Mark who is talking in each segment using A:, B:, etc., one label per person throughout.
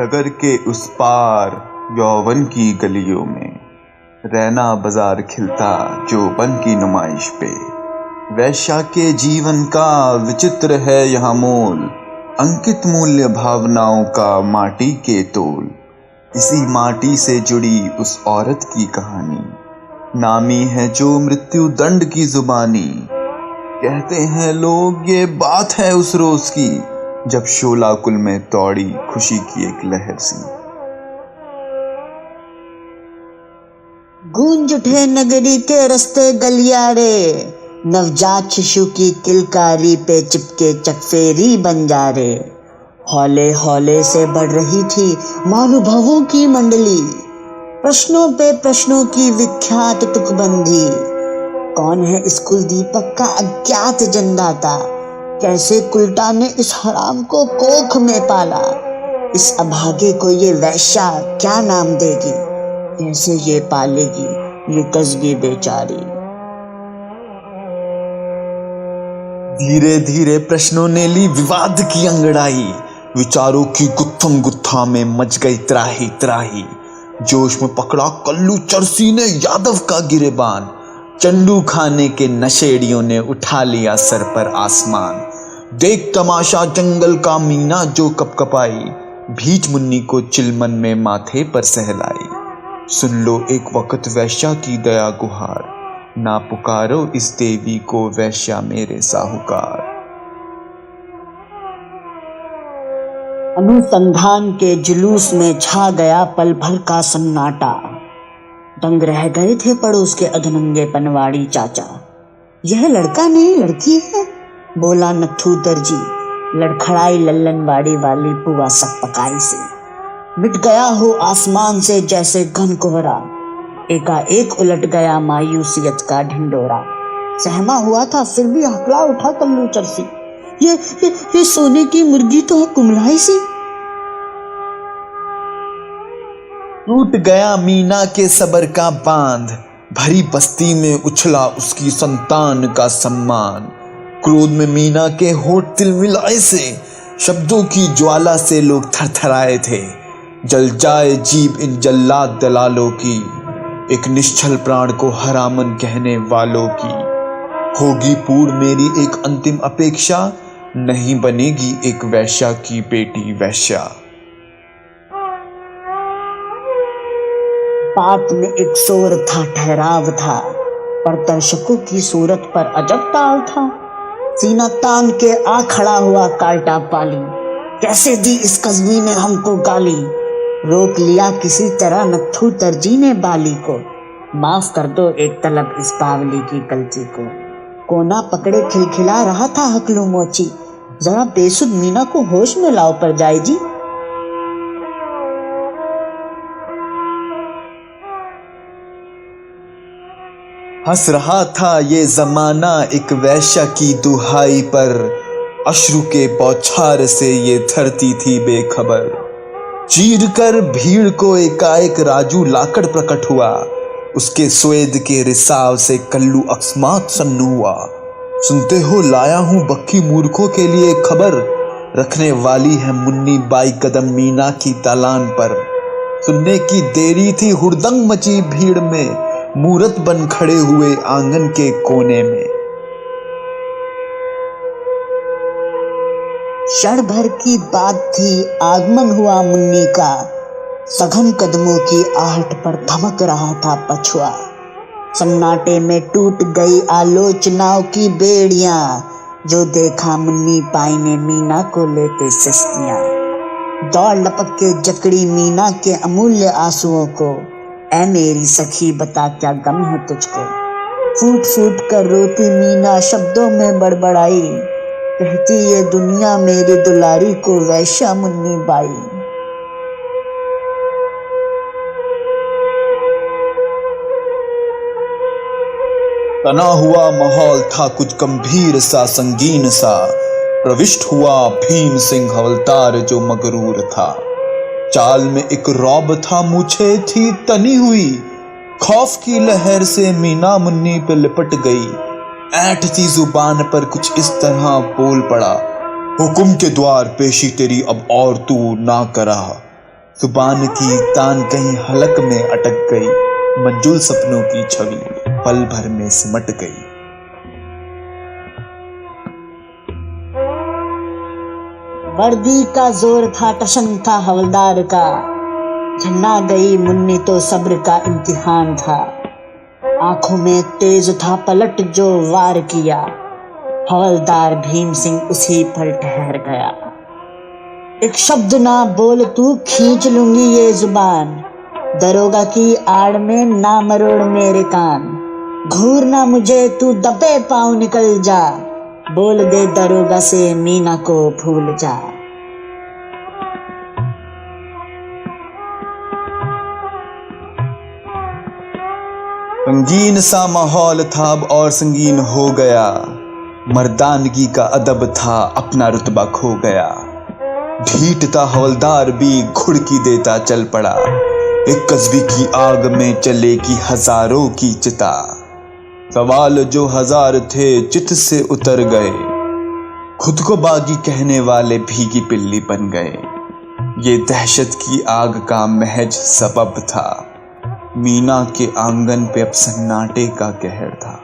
A: डगर के उस पार यौवन की गलियों में रैना बाजार खिलता जोबन की नुमाइश पे। वैश्या के जीवन का विचित्र है यहाँ मोल, अंकित मूल्य भावनाओं का माटी के तोल। इसी माटी से जुड़ी उस औरत की कहानी, नामी है जो मृत्यु दंड की जुबानी। कहते हैं लोग ये बात है उस रोज की, जब शोला कुल में दौड़ी खुशी की एक लहर सी।
B: गूंज उठे नगरी के रास्ते गलियारे, नवजात शिशु की किलकारी पे चिपके चकफेरी बंजारे। हौले हौले से बढ़ रही थी महानुभावों की मंडली, प्रश्नों पे प्रश्नों की विख्यात तुकबंदी। कौन है इस कुलदीपक का अज्ञात जन्मदाता, कैसे कुलटा ने इस हराम को कोख में पाला। इस अभागे को ये वैश्या क्या नाम देगी, कैसे ये पालेगी ये कस्बी बेचारी।
A: धीरे धीरे प्रश्नों ने ली विवाद की अंगड़ाई, विचारों की गुत्थम गुत्था में मच गई त्राही त्राही। जोश में पकड़ा कल्लू चरसी ने यादव का गिरेबान, चंडू खाने के नशेड़ियों ने उठा लिया सर पर आसमान। देख तमाशा जंगल का मीना जो कपकपाई, भीच मुन्नी को चिलमन में माथे पर सहलाई। सुन लो एक वक्त वैश्या की दया गुहार, ना पुकारो इस देवी को वैश्या मेरे साहूकार।
B: अनुसंधान के जुलूस में छा गया पल भर का सन्नाटा। दंग रह गए थे पड़ोस के अधनंगे पनवाड़ी चाचा। यह लड़का नहीं लड़की है, बोला नथु दर्जी। लड़खड़ाई लल्लनवाड़ी वाली पुआ सकपकाई से। मिट गया हो आसमान से जैसे घन कोहरा, एकाएक उलट गया मायूसियत का ढिंडोरा। सहमा हुआ था फिर भी हकला उठा कल्लू चरसी, ये सोने की मुर्गी तो है कुमलाई सी।
A: टूट गया मीना के सबर का बांध, भरी बस्ती में उछला उसकी संतान का सम्मान। क्रोध में मीना के होठ तिलमिलाए से, शब्दों की ज्वाला से लोग थरथराए थे। जल जाए जीभ इन जल्लाद दलालों की, एक निश्चल प्राण को हरामन कहने वालों की। होगी पूर्ण मेरी एक अंतिम अपेक्षा, नहीं बनेगी एक वैश्या की बेटी वैश्या।
B: बात में एक शोर था, ठहराव था, पर दर्शकों की सूरत पर अजब ताल था। सीना तान के आ खड़ा हुआ काल्टा पाली, कैसे दी इस कस्बी ने हमको गाली। रोक लिया किसी तरह नथु दर्जी ने बाली को, माफ कर दो एक तलब इस पावली की कलची को। कोना पकड़े खिलखिला रहा था हकलू मोची, जरा बेसुध मीना को होश में लाओ पर जाए जी।
A: हंस रहा था ये जमाना एक वैश्या की दुहाई पर, अश्रु के बौछार से ये धरती थी बेखबर। चीर कर भीड़ को एकाएक राजू लाकड़ प्रकट हुआ, उसके स्वेद के रिसाव से कल्लू अकस्मात सन्नु हुआ। सुनते हो लाया हूं बक्की मूर्खों के लिए खबर, रखने वाली है मुन्नी बाई कदम मीना की दालान पर। सुनने की देरी थी हुड़दंग मची भीड़ में, मूरत बन खड़े हुए आंगन के कोने में।
B: क्षण भर की बात थी, आगमन हुआ मुन्नी का। सघन कदमों की आहट पर धमक रहा था पछुआ। सन्नाटे में टूट गई आलोचनाओं की बेड़ियां, जो देखा मुन्नी बाई ने मीना को लेते सस्तियां। दौड़ लपक के जकड़ी मीना के अमूल्य आंसुओं को, ऐ मेरी सखी बता क्या गम है तुझको। फूट फूट कर रोती मीना शब्दों में बड़बड़ाई, कहती ये दुनिया मेरी दुलारी को वैश्या मुन्नी बाई।
A: तना हुआ माहौल था कुछ गंभीर सा संगीन सा, प्रविष्ट हुआ भीम सिंह हवलदार जो मगरूर था। चाल में एक रौब था, मूछे थी तनी हुई, खौफ की लहर से मीना मुन्नी पे लिपट गई। ऐंठती जुबान पर कुछ इस तरह बोल पड़ा, हुक्म के द्वार पेशी तेरी अब और तू ना करा। जुबान की तान कहीं हलक में अटक गई, मंजुल सपनों की छवि पल भर में सिमट गई।
B: वर्दी का जोर था, टशन था हवलदार का, झन्ना गई मुन्नी तो सब्र का इम्तिहान था। आंखों में तेज था पलट जो वार किया, हवलदार भीम सिंह उसी पर ठहर गया। एक शब्द ना बोल तू, खींच लूंगी ये जुबान, दरोगा की आड़ में ना मरोड़ मेरे कान। घूरना मुझे तू, दबे पाँव निकल जा, बोल दे दरोगा से मीना को भूल जा।
A: संगीन सा माहौल था अब और संगीन हो गया, मर्दानगी का अदब था अपना रुतबा खो गया। ढीठता हवलदार भी घुड़की देता चल पड़ा, एक कस्बी की आग में चले की हजारों की चिता। सवाल जो हजार थे चित से उतर गए, खुद को बागी कहने वाले भीगी पिल्ली बन गए। ये दहशत की आग का महज सबब था, मीना के आंगन पे अब सन्नाटे का कहर था।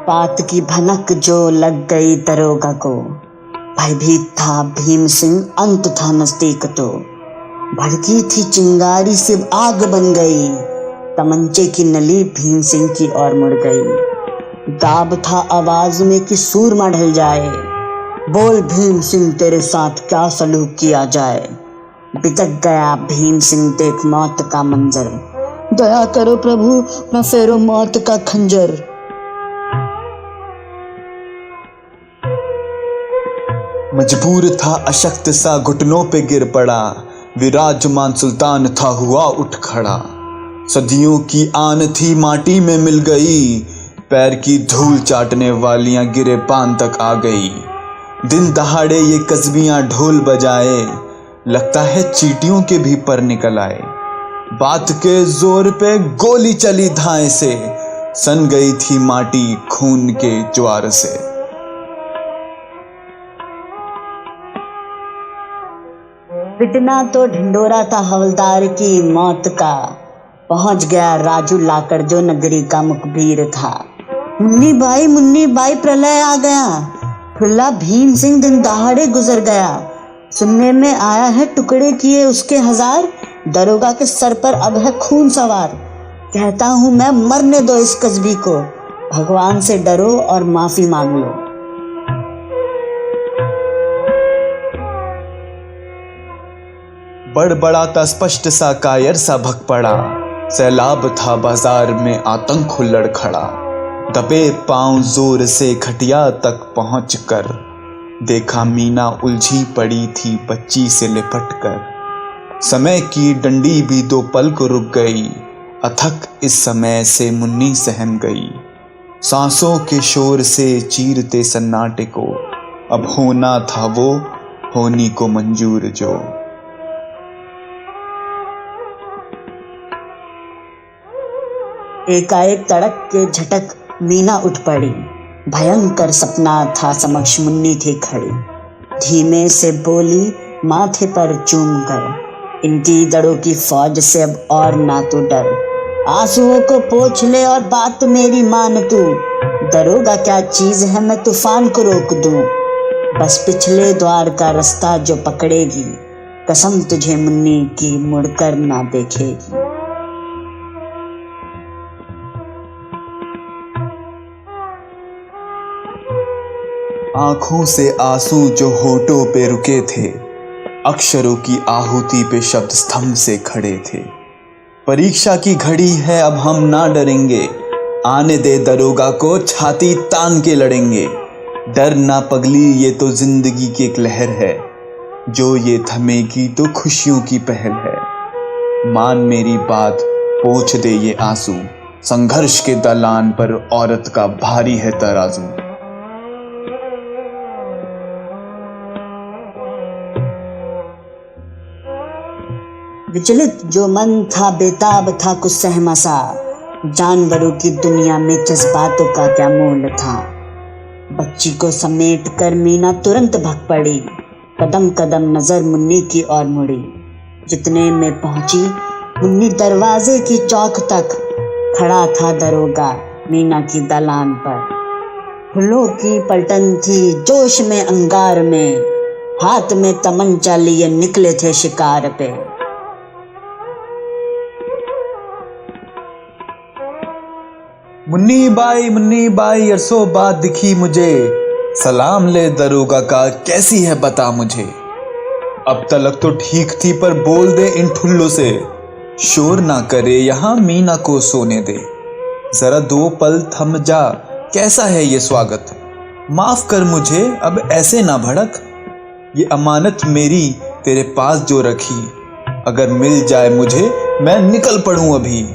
B: बात की भनक जो लग गई दरोगा को, भयभीत था भीम सिंह अंत था नजदीक तो। भड़की थी चिंगारी सिर्फ आग बन गई, तमंचे की नली भीम सिंह की ओर मुड़ गई। दाब था आवाज में कि सूरमा ढल जाए, बोल भीम सिंह तेरे साथ क्या सलूक किया जाए। बितक गया भीम सिंह देख मौत का मंजर, दया करो प्रभु न फेरो मौत का खंजर।
A: मजबूर था अशक्त सा घुटनों पे गिर पड़ा, विराजमान सुल्तान था हुआ उठ खड़ा। सदियों की आन थी माटी में मिल गई, पैर की धूल चाटने वालियां गिरे पान तक आ गई। दिन दहाड़े ये कस्बियां ढोल बजाए, लगता है चींटियों के भी पर निकल आए। बात के जोर पे गोली चली धाए से, सन गई थी माटी खून के ज्वार से।
B: पिटना तो ढिंडोरा था हवलदार की मौत का, पहुंच गया राजू लाकर जो नगरी का मुखबिर था। मुन्नी बाई प्रलय आ गया, फुल्ला भीम सिंह दिन दहाड़े गुजर गया। सुनने में आया है टुकड़े किए उसके हजार, दरोगा के सर पर अब है खून सवार। कहता हूं मैं मरने दो इस कस्बी को, भगवान से डरो और माफी मांग लो।
A: बड़बड़ाता स्पष्ट सा कायर सा भग पड़ा, सैलाब था बाजार में आतंक हुल्लड़ खड़ा। दबे पांव जोर से खटिया तक पहुंचकर, देखा मीना उलझी पड़ी थी बच्ची से लिपट कर। समय की डंडी भी दो पल को रुक गई, अथक इस समय से मुन्नी सहम गई। सांसों के शोर से चीरते सन्नाटे को, अब होना था वो होनी को मंजूर जो।
B: एकाएक तड़क के झटक मीना उठ पड़ी, भयंकर सपना था समक्ष मुन्नी थी खड़ी। धीमे से बोली माथे पर चूम कर, इनकी दड़ों की फौज से अब और ना तू डर। आंसुओं को पोंछ ले और बात मेरी मान तू, दरोगा क्या चीज है मैं तूफान को रोक दूं। बस पिछले द्वार का रास्ता जो पकड़ेगी, कसम तुझे मुन्नी की मुड़कर ना देखेगी।
A: आंखों से आंसू जो होठों पे रुके थे, अक्षरों की आहुति पे शब्द स्तंभ से खड़े थे। परीक्षा की घड़ी है अब हम ना डरेंगे, आने दे दरोगा को छाती तान के लड़ेंगे। डर ना पगली ये तो जिंदगी की एक लहर है, जो ये थमेगी तो खुशियों की पहल है। मान मेरी बात पोंछ दे ये आंसू, संघर्ष के दलान पर औरत का भारी है तराजू।
B: विचलित जो मन था बेताब था कुछ सहमा सा, जानवरों की दुनिया में जज्बातों का क्या मोल था। बच्ची को समेट कर मीना तुरंत भग पड़ी, कदम कदम नजर मुन्नी की ओर मुड़ी। जितने में पहुंची मुन्नी दरवाजे की चौक तक, खड़ा था दरोगा मीना की दलान पर। फूलों की पलटन थी जोश में अंगार में, हाथ में तमंचा लिए निकले थे शिकार पे।
A: मुन्नी बाई अरसों बाद दिखी मुझे, सलाम ले दरोगा का कैसी है बता मुझे। अब तलक तो ठीक थी पर बोल दे इन ठुल्लों से, शोर ना करे यहाँ मीना को सोने दे। जरा 2 पल थम जा कैसा है ये स्वागत, माफ कर मुझे अब ऐसे ना भड़क। ये अमानत मेरी तेरे पास जो रखी, अगर मिल जाए मुझे मैं निकल पड़ूं अभी।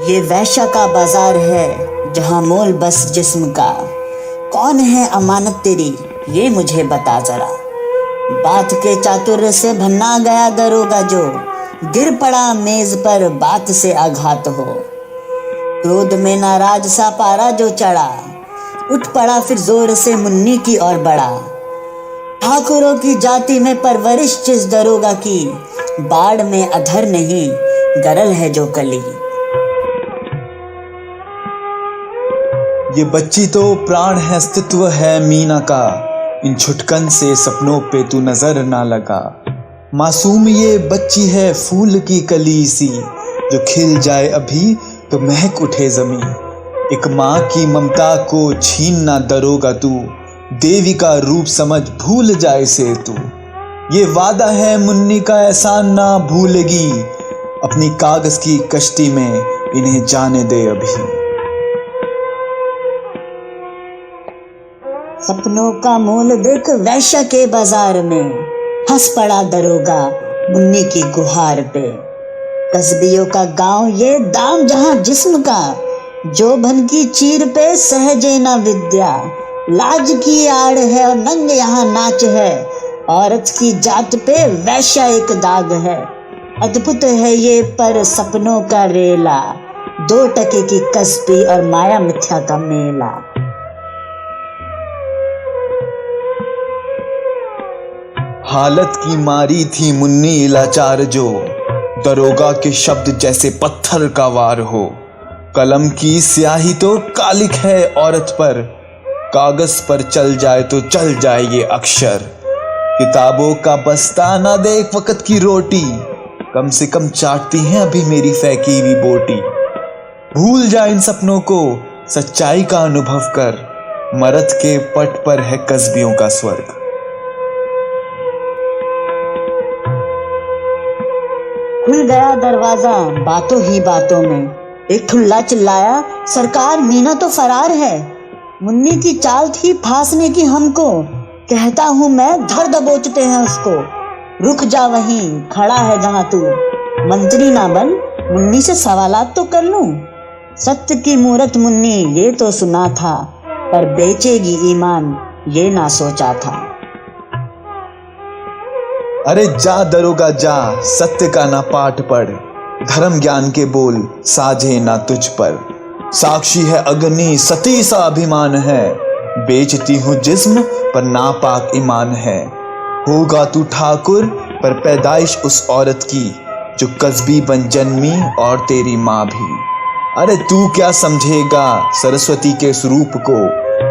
B: ये वैश्या का बाजार है जहां मोल बस जिस्म का। कौन है अमानत तेरी ये मुझे बता जरा। बात के चातुर्य से भन्ना गया दरोगा जो, गिर पड़ा मेज पर बात से आघात हो। क्रोध में नाराज सा पारा जो चढ़ा, उठ पड़ा फिर जोर से मुन्नी की ओर बढ़ा। ठाकुरों की जाति में परवरिश जिस दरोगा की, बाढ़ में अधर नहीं गरल है जो कली।
A: ये बच्ची तो प्राण है अस्तित्व है मीना का, इन छुटकन से सपनों पे तू नजर ना लगा। मासूम ये बच्ची है फूल की कली सी, जो खिल जाए अभी तो महक उठे जमीन। एक माँ की ममता को छीन ना दरोगा तू, देवी का रूप समझ भूल जाए से तू। ये वादा है मुन्नी का एहसान ना भूलेगी, अपनी कागज की कश्ती में इन्हें जाने दे अभी।
B: सपनों का मोल देख वैश्या के बाजार में, हंस पड़ा दरोगा मुन्नी की गुहार पे। कस्बियों का गांव ये दाम जहां जिस्म का, जो भन की चीर पे सहजे ना विद्या। लाज की आड़ है और नंग यहाँ नाच है, औरत की जात पे वैश्या एक दाग है। अद्भुत है ये पर सपनों का रेला, 2 टके की कस्बी और माया मिथ्या का मेला।
A: हालत की मारी थी मुन्नी लाचार जो, दरोगा के शब्द जैसे पत्थर का वार हो। कलम की स्याही तो कालिक है औरत पर, कागज पर चल जाए तो चल जाए ये अक्षर। किताबों का बस्ता ना दे एक वक्त की रोटी, कम से कम चाटती हैं अभी मेरी फेंकी हुई बोटी। भूल जा इन सपनों को सच्चाई का अनुभव कर, मरद के पट पर है कस्बियों का स्वर्ग।
B: खुल गया दरवाजा बातों ही बातों में, एक ठुल्ला चिल्लाया सरकार मीना तो फरार है। मुन्नी की चाल थी फांसने की हमको, कहता हूं मैं धर दबोचते हैं उसको। रुक जा वहीं खड़ा है जहां तू, मंत्री ना बन मुन्नी से सवालात तो कर लूं। सत्य की मूरत मुन्नी ये तो सुना था, पर बेचेगी ईमान ये ना सोचा था।
A: अरे जा दरोगा जा, सत्य का ना पाठ पढ़, धर्म ज्ञान के बोल साझे ना तुझ पर। साक्षी है अग्नि सती सा अभिमान है, बेचती हूँ जिस्म पर नापाक ईमान है। होगा तू ठाकुर पर पैदाइश उस औरत की, जो कस्बी बन जन्मी और तेरी माँ भी। अरे तू क्या समझेगा सरस्वती के स्वरूप को,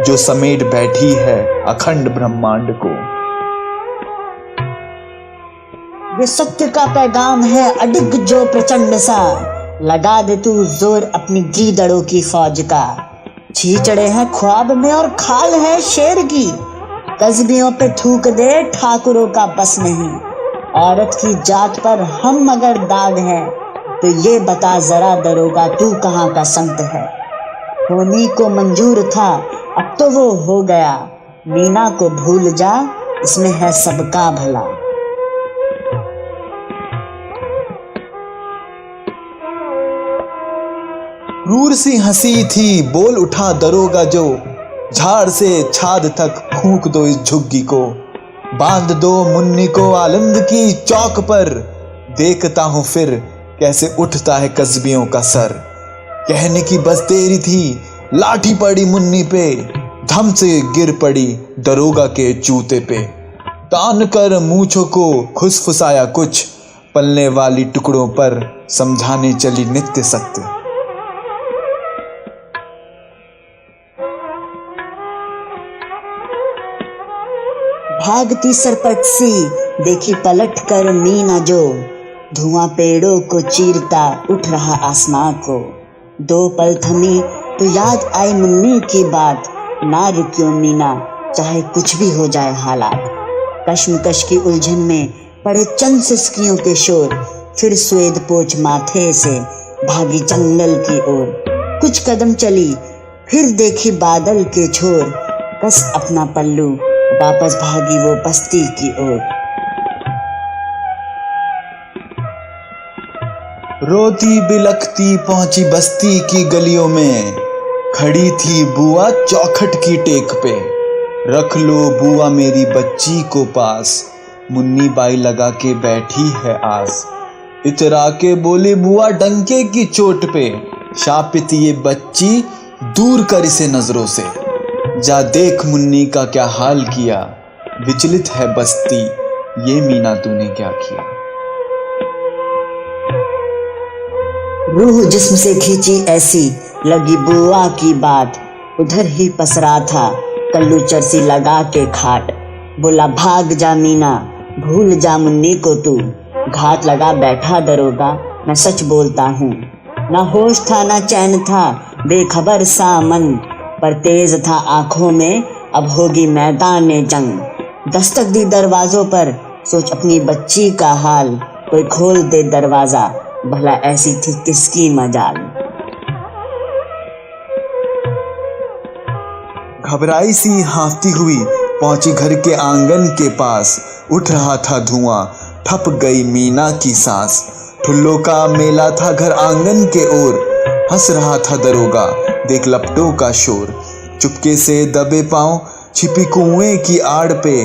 A: जो समेट बैठी है अखंड ब्रह्मांड को।
B: ये सत्य का पैगाम है अडिग जो प्रचंड सा, लगा दे तू जोर अपनी गीदड़ों की फौज का। छींचड़े हैं ख्वाब में और खाल है शेर की, कस्बियों पे थूक दे ठाकुरों का बस नहीं। औरत की जात पर हम मगर दाग हैं, तो ये बता जरा दरोगा तू कहाँ का संत है। होनी को मंजूर था अब तो वो हो गया, मीना को भूल जा इसमें है सबका भला।
A: क्रूर सी हंसी थी बोल उठा दरोगा जो, झाड़ से छाद तक फूंक दो इस झुग्गी को, बांध दो मुन्नी को आलंद की चौक पर। देखता हूं फिर कैसे उठता है कस्बियों का सर। कहने की बस देरी थी, लाठी पड़ी मुन्नी पे, धम से गिर पड़ी दरोगा के जूते पे। तान कर मूंछों को खुसफुसाया कुछ, पलने वाली टुकड़ों पर समझाने चली नित्य सत्य।
B: भागती सरपट सी देखी पलट कर मीना जो, धुआं पेड़ों को चीरता उठ रहा आसमां को। दो पल थमी तो याद आई मुन्नी की बात, ना रुकियो मीना चाहे कुछ भी हो जाए हालात। कश्मकश की उलझन में पड़े चंद सिसकियों के शोर, फिर स्वेद पोछ माथे से भागी जंगल की ओर। कुछ कदम चली फिर देखी बादल के छोर, कस अपना पल्लू वापस भागी वो बस्ती की ओर।
A: रोती बिलखती पहुंची बस्ती की गलियों में, खड़ी थी बुआ चौखट की टेक पे। रख लो बुआ मेरी बच्ची को पास, मुन्नी बाई लगा के बैठी है आस। इतरा के बोले बुआ डंके की चोट पे, शापित ये बच्ची दूर कर इसे नजरों से। जा देख मुन्नी का क्या हाल किया, विचलित है बस्ती ये मीना तूने क्या किया।
B: रूह जिस्म से खींची ऐसी लगी बुआ की बात, उधर ही पसरा था कल्लू चरसी लगा के खाट। बोला भाग जा मीना भूल जा मुन्नी को तू, घात लगा बैठा दरोगा मैं सच बोलता हूँ। ना होश था ना चैन था बेखबर सा मन, पर तेज था आंखों में अब होगी मैदान जंग। दस्तक दी दरवाजों पर सोच अपनी बच्ची का हाल, कोई खोल दे दरवाजा भला ऐसी थी किसकी मजाल।
A: घबराई सी हाँफती हुई पहुंची घर के आंगन के पास, उठ रहा था धुआं ठप गई मीना की सांस। ठुल्लों का मेला था घर आंगन के ओर, हंस रहा था दरोगा देख लपटों का शोर। चुपके से दबे पांव छिपी कुएं की आड़ पे,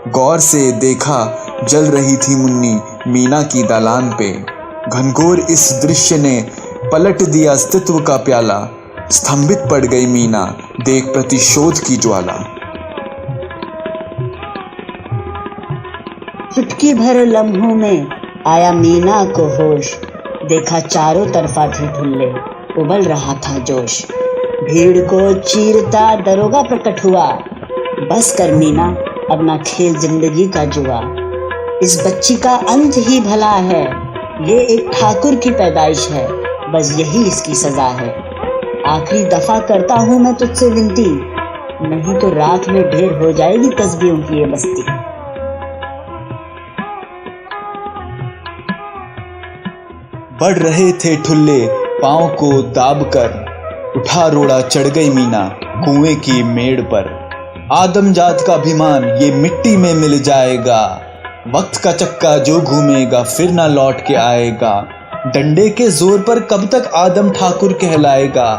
A: गौर से देखा जल रही थी मुन्नी मीना की दालान पे। घनघोर इस दृश्य ने पलट दिया अस्तित्व का प्याला, स्तंभित पड़ गई मीना देख प्रतिशोध की ज्वाला।
B: चुटकी भर लम्हों में आया मीना को होश, देखा चारों तरफा थे ठुल्ले उबल रहा था जोश। भीड़ को चीरता दरोगा प्रकट हुआ, बस कर मीना अब ना खेल जिंदगी का जुआ। इस बच्ची का अंत ही भला है, ये एक ठाकुर की पैदाइश है, बस यही इसकी सजा है। आखिरी दफा करता हूँ मैं तुझसे विनती, नहीं तो रात में ढेर हो जाएगी कस्बियों की ये बस्ती।
A: बढ़ रहे थे ठुल्ले पांव को दाब कर, उठा रोड़ा चढ़ गई मीना कुएं की मेड़ पर। आदम जात का अभिमान ये मिट्टी में मिल जाएगा, वक्त का चक्का जो घूमेगा फिर ना लौट के आएगा। डंडे के जोर पर कब तक आदम ठाकुर कहलाएगा,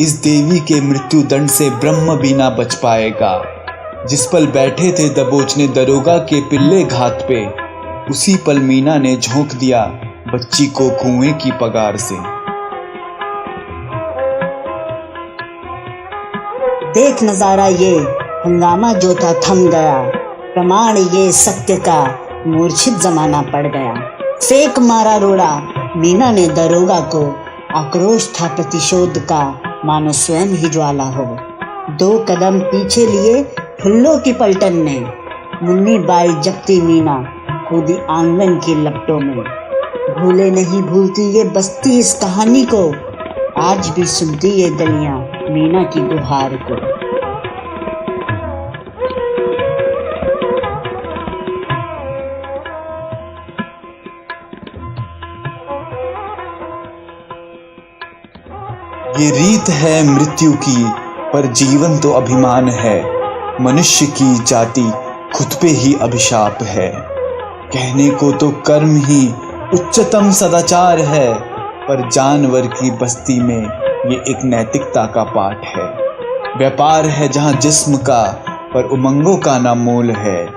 A: इस देवी के मृत्यु दंड से ब्रह्म भी ना बच पाएगा। जिस पल बैठे थे दबोचने दरोगा के पिल्ले घात पे, उसी पल मीना ने झोंक दिया बच्ची को कुएं की पगार से।
B: देख नजारा ये हंगामा जो था थम गया, प्रमाण ये सत्य का मूर्छित जमाना पड़ गया। फेंक मारा रोड़ा मीना ने दरोगा को, आक्रोश था प्रतिशोध का मानो स्वयं ही ज्वाला हो। दो कदम पीछे लिए ठुल्लों की पलटन ने, मुन्नी बाई जगती मीना कूदी आंगन की लपटों में। भूले नहीं भूलती ये बस्ती इस कहानी को, आज भी सुनती ये गलियां मीना की गुहार को।
A: ये रीत है मृत्यु की पर जीवन तो अभिमान है, मनुष्य की जाति खुद पे ही अभिशाप है। कहने को तो कर्म ही उच्चतम सदाचार है, पर जानवर की बस्ती में ये एक नैतिकता का पाठ है। व्यापार है जहां जिस्म का, पर उमंगों का ना मोल है।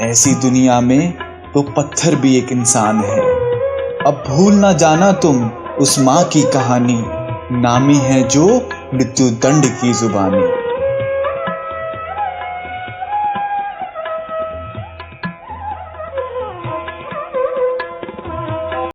A: ऐसी दुनिया में तो पत्थर भी एक इंसान है। अब भूल ना जाना तुम उस माँ की कहानी, नामी है जो मृत्यु दंड की जुबानी।